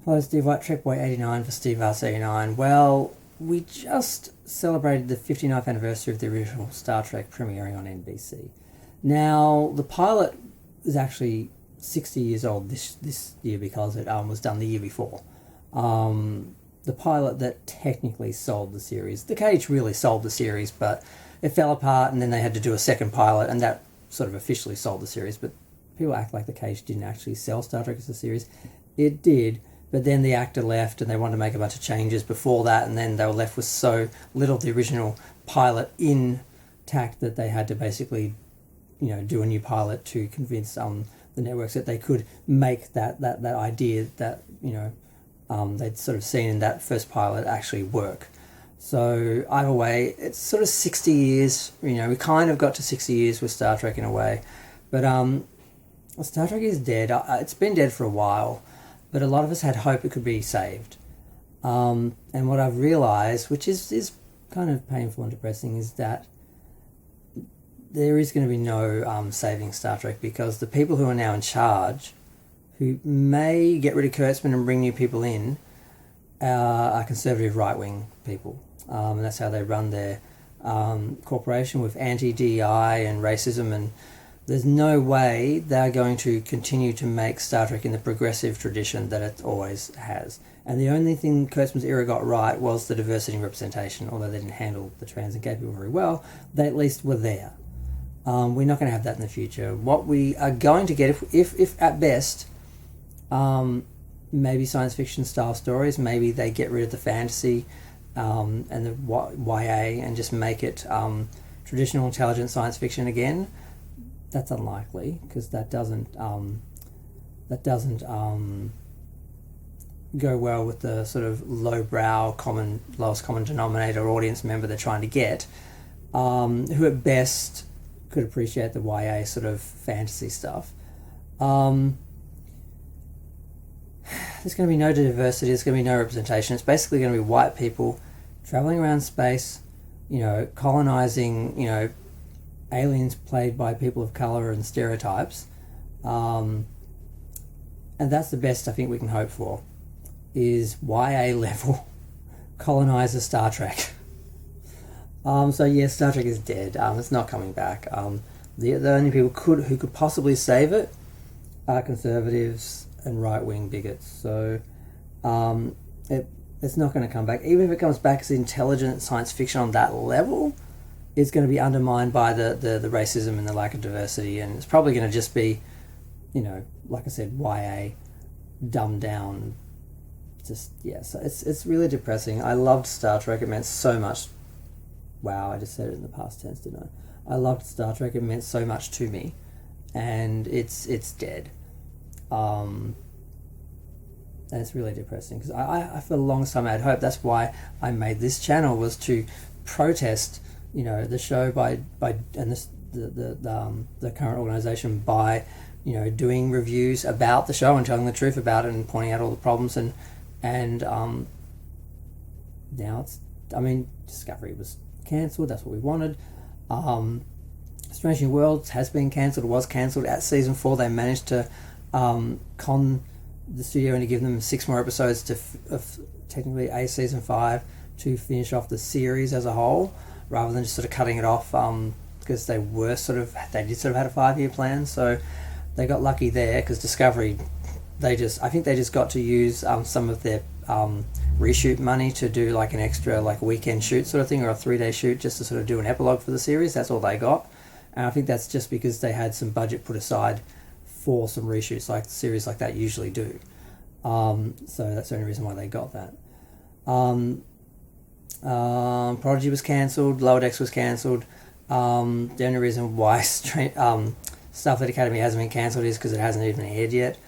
Hello, Steve White, Trek Boy 89 for Steve Vars 89. Well, we just celebrated the 59th anniversary of the original Star Trek premiering on NBC. Now, the pilot is actually 60 years old this year because it was done the year before. The pilot that technically sold the series. The Cage really sold the series, but it fell apart and then they had to do a second pilot and that sort of officially sold the series. But people act like The Cage didn't actually sell Star Trek as a series. It did. But then the actor left and they wanted to make a bunch of changes before that, and then they were left with so little of the original pilot intact that they had to basically, do a new pilot to convince the networks that they could make that idea that, they'd sort of seen in that first pilot actually work. So either way, it's sort of 60 years, we kind of got to 60 years with Star Trek in a way. But Star Trek is dead. It's been dead for a while. But a lot of us had hope it could be saved. And what I've realised, which is kind of painful and depressing, is that there is going to be no saving Star Trek, because the people who are now in charge, who may get rid of Kurtzman and bring new people in, are conservative right-wing people. And that's how they run their corporation, with anti-DEI and racism, and there's no way they're going to continue to make Star Trek in the progressive tradition that it always has. And the only thing Kurtzman's era got right was the diversity and representation. Although they didn't handle the trans and gay people very well, they at least were there. We're not going to have that in the future. What we are going to get, if at best, maybe science fiction style stories, maybe they get rid of the fantasy and the YA and just make it traditional intelligent science fiction again. That's unlikely, because that doesn't go well with the sort of lowbrow, lowest common denominator audience member they're trying to get, who at best could appreciate the YA sort of fantasy stuff. There's going to be no diversity. There's going to be no representation. It's basically going to be white people traveling around space, colonizing, aliens played by people of colour and stereotypes, and that's the best I think we can hope for, is YA level colonizer Star Trek. So yeah, Star Trek is dead. It's not coming back. The only people who could possibly save it are conservatives and right-wing bigots. So it's not going to come back. Even if it comes back as intelligent science fiction on that level, it's going to be undermined by the racism and the lack of diversity, and it's probably going to just be, like I said, YA dumbed down. So it's really depressing. I loved Star Trek. It meant so much. Wow, I just said it in the past tense, didn't I? I loved Star Trek. It meant so much to me, and it's dead. And it's really depressing, because I for a long time I had hope. That's why I made this channel, was to protest the show by and the current organisation by doing reviews about the show and telling the truth about it and pointing out all the problems, and now it's, Discovery was cancelled. That's what we wanted. Strange New Worlds has been cancelled. It was cancelled at season 4. They managed to con the studio and to give them 6 more episodes to technically a season 5 to finish off the series as a whole, rather than just sort of cutting it off, because they did sort of had a 5-year plan. So they got lucky there, because Discovery, I think they just got to use some of their reshoot money to do like an extra weekend shoot sort of thing, or a 3-day shoot, just to sort of do an epilogue for the series. That's all they got, and I think that's just because they had some budget put aside for some reshoots, like series like that usually do. So that's the only reason why they got that. Prodigy was cancelled. Lower Decks was cancelled. The only reason why Starfleet Academy hasn't been cancelled is because it hasn't even aired yet.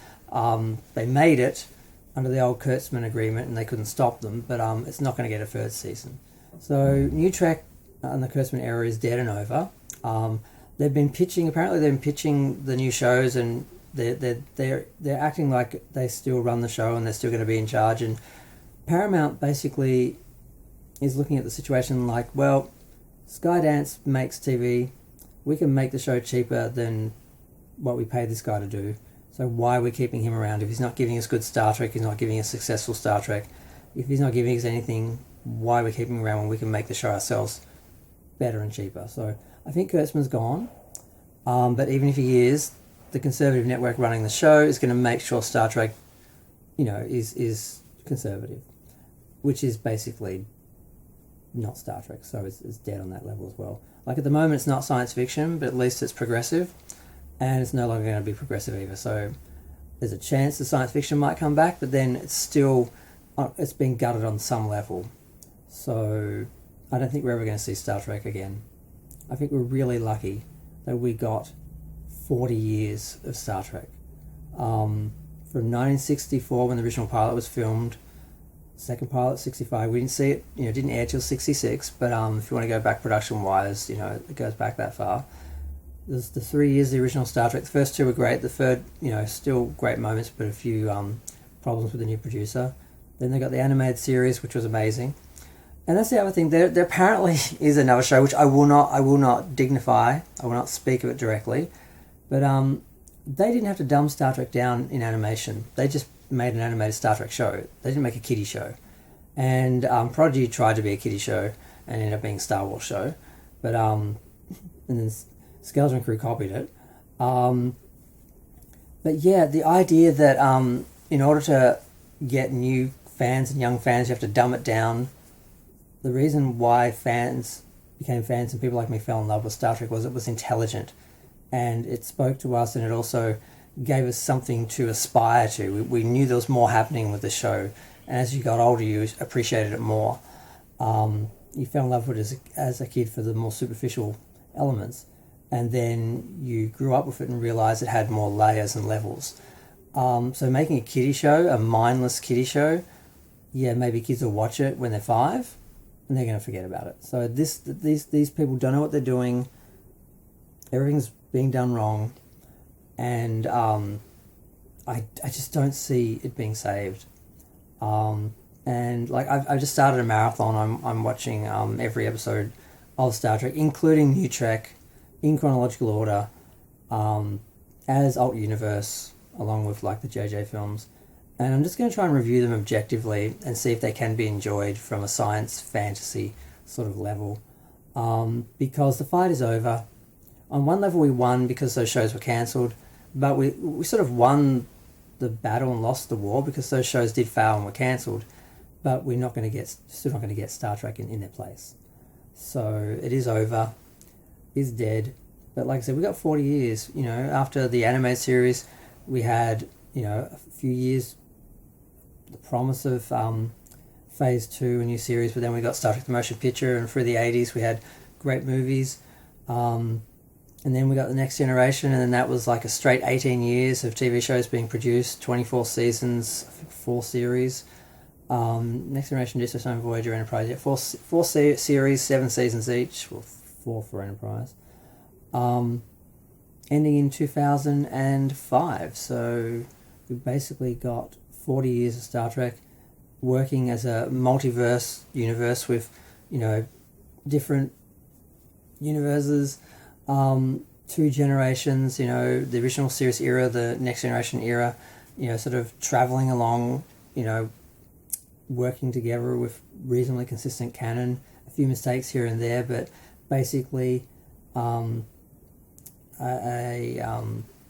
They made it under the old Kurtzman agreement and they couldn't stop them, but it's not going to get a 3rd season. So New Trek and the Kurtzman era is dead and over. They've been pitching the new shows, and they're acting like they still run the show and they're still going to be in charge. And Paramount basically is looking at the situation like, well, Skydance makes TV. We can make the show cheaper than what we pay this guy to do. So why are we keeping him around? If he's not giving us good Star Trek, he's not giving us successful Star Trek. If he's not giving us anything, why are we keeping him around when we can make the show ourselves better and cheaper? So I think Kurtzman's gone. But even if he is, the conservative network running the show is going to make sure Star Trek, is conservative, which is basically not Star Trek. So it's dead on that level as well. Like at the moment, it's not science fiction, but at least it's progressive, and it's no longer going to be progressive either. So there's a chance the science fiction might come back, but then it's been gutted on some level. So I don't think we're ever going to see Star Trek again. I think we're really lucky that we got 40 years of Star Trek. From 1964, when the original pilot was filmed, second pilot 65. We didn't see it, it didn't air till 66. But if you want to go back production-wise, it goes back that far. There's the 3 years of the original Star Trek. The first two were great. The third, still great moments, but a few problems with the new producer. Then they got the animated series, which was amazing. And that's the other thing. There apparently is another show which I will not dignify. I will not speak of it directly. But they didn't have to dumb Star Trek down in animation. They just made an animated Star Trek show. They didn't make a kiddie show. And Prodigy tried to be a kiddie show and ended up being a Star Wars show. But and then Skeleton Crew copied it. But yeah, the idea that in order to get new fans and young fans, you have to dumb it down. The reason why fans became fans and people like me fell in love with Star Trek was it was intelligent, and it spoke to us, and it also gave us something to aspire to. We knew there was more happening with the show, and as you got older, you appreciated it more. You fell in love with it as a kid for the more superficial elements, and then you grew up with it and realised it had more layers and levels. So making a kiddie show, a mindless kiddie show, yeah, maybe kids will watch it when they're 5, and they're going to forget about it. So these people don't know what they're doing. Everything's being done wrong, and I just don't see it being saved. And like I've just started a marathon. I'm watching every episode of Star Trek, including New Trek, in chronological order, as alt universe, along with like the JJ films. And I'm just going to try and review them objectively and see if they can be enjoyed from a science fantasy sort of level. Because the fight is over. On one level we won because those shows were cancelled, but we sort of won the battle and lost the war because those shows did fail and were cancelled. But we're not going to still not going to get Star Trek in their place. So it is over. It's dead. But like I said, we got 40 years. After the animated series, we had a few years, the promise of Phase 2, a new series, but then we got Star Trek the Motion Picture, and through the 80s we had great movies. And then we got the Next Generation, and then that was like a straight 18 years of TV shows being produced, 24 seasons, 4 series. Next Generation, Deep Space Nine, Voyager, Enterprise, 4 series, 7 seasons each, well, 4 for Enterprise. Ending in 2005, so we basically got 40 years of Star Trek working as a multiverse universe with, different universes, 2 generations, the original series era, the Next Generation era, sort of travelling along, working together with reasonably consistent canon, a few mistakes here and there, but basically a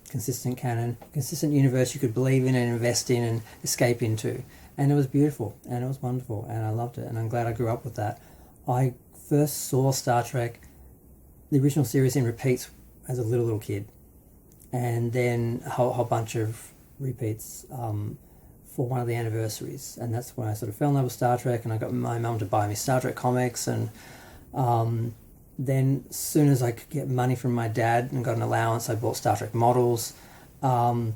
consistent canon, consistent universe you could believe in and invest in and escape into. And it was beautiful, and it was wonderful, and I loved it, and I'm glad I grew up with that. I first saw Star Trek, the original series, in repeats as a little kid, and then a whole bunch of repeats for one of the anniversaries, and that's when I sort of fell in love with Star Trek, and I got my mum to buy me Star Trek comics, and then as soon as I could get money from my dad and got an allowance, I bought Star Trek models. The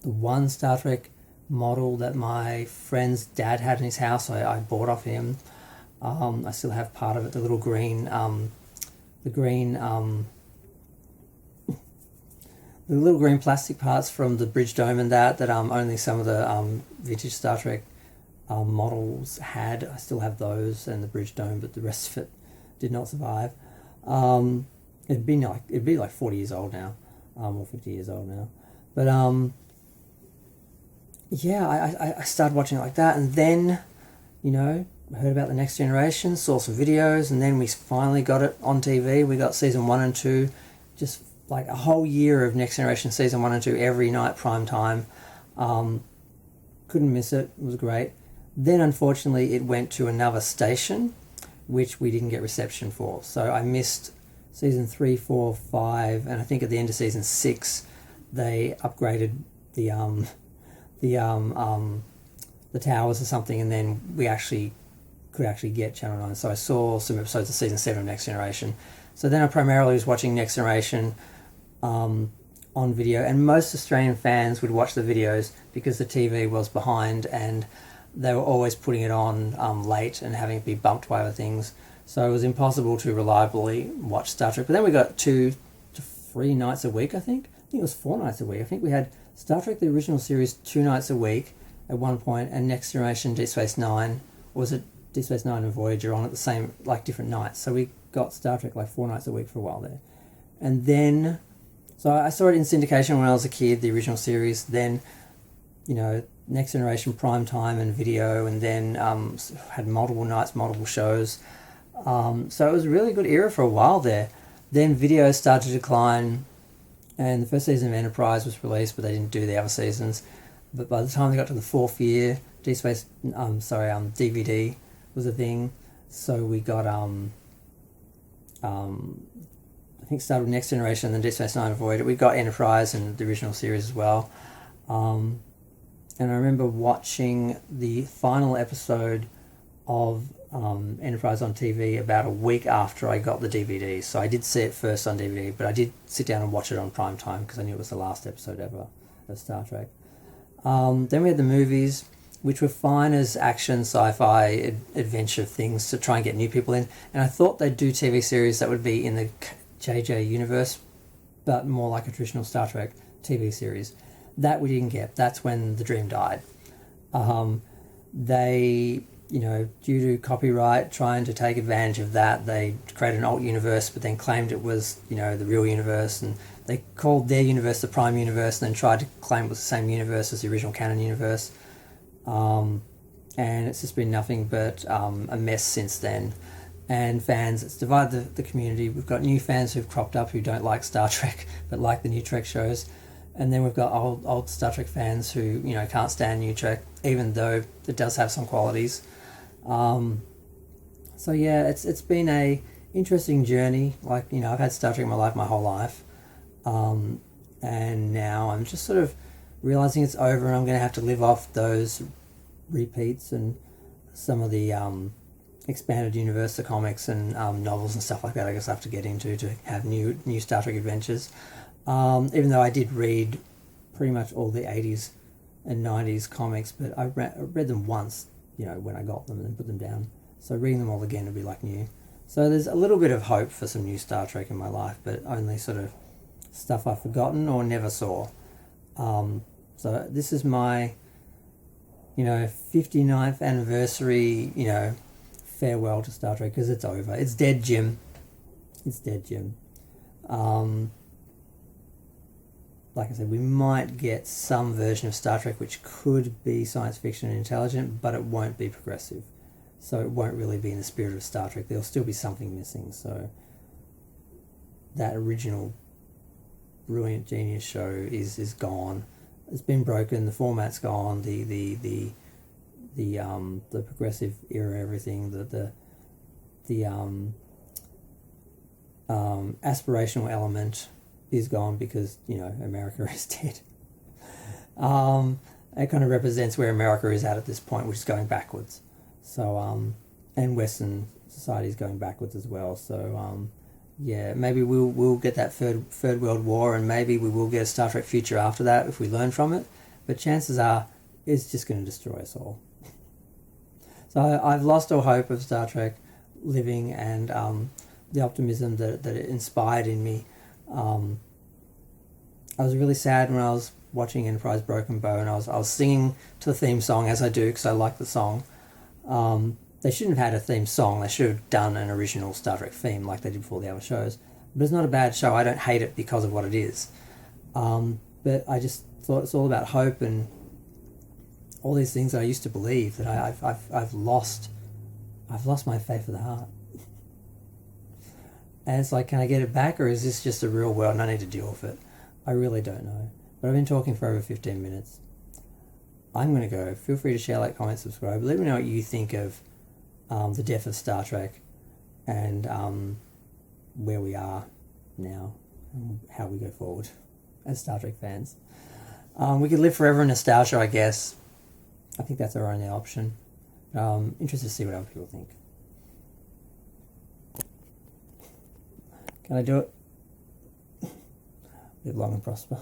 one Star Trek model that my friend's dad had in his house, I bought off him. I still have part of it, the little green, the little green plastic parts from the bridge dome and that only some of the vintage Star Trek models had. I still have those and the bridge dome, but the rest of it did not survive. It'd be like 40 years old now, or 50 years old now. But yeah, I started watching it like that, and then, you know, heard about the Next Generation, saw some videos, and then we finally got it on TV. We got season 1 and 2, just like a whole year of Next Generation season 1 and 2 every night, prime time. Couldn't miss it. It was great. Then, unfortunately, it went to another station, which we didn't get reception for. So I missed season 3, 4, 5, and I think at the end of season 6, they upgraded the the towers or something, and then we could actually get Channel 9. So I saw some episodes of season 7 of Next Generation. So then I primarily was watching Next Generation on video, and most Australian fans would watch the videos because the TV was behind, and they were always putting it on late and having it be bumped by other things. So it was impossible to reliably watch Star Trek. But then we got 2 to 3 nights a week, I think. I think it was 4 nights a week. I think we had Star Trek, the original series, 2 nights a week at one point, and Next Generation, Deep Space Nine, or was it Deep Space Nine and Voyager on at the same, like, different nights. So we got Star Trek like 4 nights a week for a while there. And then, so I saw it in syndication when I was a kid, the original series. Then, you know, Next Generation prime time and video, and then had multiple nights, multiple shows. So it was a really good era for a while there. Then video started to decline, and the first season of Enterprise was released, but they didn't do the other seasons. But by the time they got to the 4th year, DVD was a thing. So we got I think started with Next Generation and then Deep Space Nine and Voyager. We got Enterprise and the original series as well. And I remember watching the final episode of Enterprise on TV about a week after I got the DVD. So I did see it first on DVD, but I did sit down and watch it on prime time because I knew it was the last episode ever of Star Trek. Then we had the movies, which were fine as action, sci-fi, adventure things to try and get new people in. And I thought they'd do TV series that would be in the JJ universe, but more like a traditional Star Trek TV series. That we didn't get. That's when the dream died. They, you know, due to copyright, trying to take advantage of that, they created an alt universe, but then claimed it was, you know, the real universe, and they called their universe the Prime Universe, and then tried to claim it was the same universe as the original canon universe. And it's just been nothing but a mess since then. And fans, it's divided the community. We've got new fans who've cropped up who don't like Star Trek, but like the new Trek shows. And then we've got old Star Trek fans who, you know, can't stand new Trek, even though it does have some qualities. So yeah, it's been a interesting journey. Like, you know, I've had Star Trek in my life my whole life. And now I'm just sort of realizing it's over, and I'm going to have to live off those repeats and some of the expanded universe, the comics and novels and stuff like that. I guess I have to get into to have new Star Trek adventures. Even though I did read pretty much all the 80s and 90s comics, but I read them once, you know, when I got them and then put them down. So reading them all again would be like new. So there's a little bit of hope for some new Star Trek in my life, but only sort of stuff I've forgotten or never saw. So this is my, you know, 59th anniversary, you know, farewell to Star Trek, because it's over. It's dead, Jim. It's dead, Jim. Like I said, we might get some version of Star Trek which could be science fiction and intelligent, but it won't be progressive. So it won't really be in the spirit of Star Trek. There'll still be something missing. So that original brilliant genius show is gone. It's been broken. The format's gone. The progressive era, everything. The aspirational element is gone because, you know, America is dead. It kind of represents where America is at this point, which is going backwards. So and Western society is going backwards as well. So yeah, maybe we'll get that third World War, and maybe we will get a Star Trek future after that if we learn from it. But chances are it's just going to destroy us all. So I've lost all hope of Star Trek living, and the optimism that it inspired in me. I was really sad when I was watching Enterprise Broken Bow, and I was singing to the theme song, as I do because I like the song. They shouldn't have had a theme song. They should have done an original Star Trek theme like they did before the other shows. But it's not a bad show. I don't hate it because of what it is. But I just thought it's all about hope, and all these things I used to believe that I've lost my faith of the heart. And it's like, can I get it back, or is this just a real world and I need to deal with it? I really don't know. But I've been talking for over 15 minutes. I'm going to go. Feel free to share, like, comment, subscribe. Let me know what you think of the death of Star Trek and where we are now and how we go forward as Star Trek fans. We could live forever in nostalgia, I guess. I think that's our only option. Interested to see what other people think. Can I do it? Live long and prosper.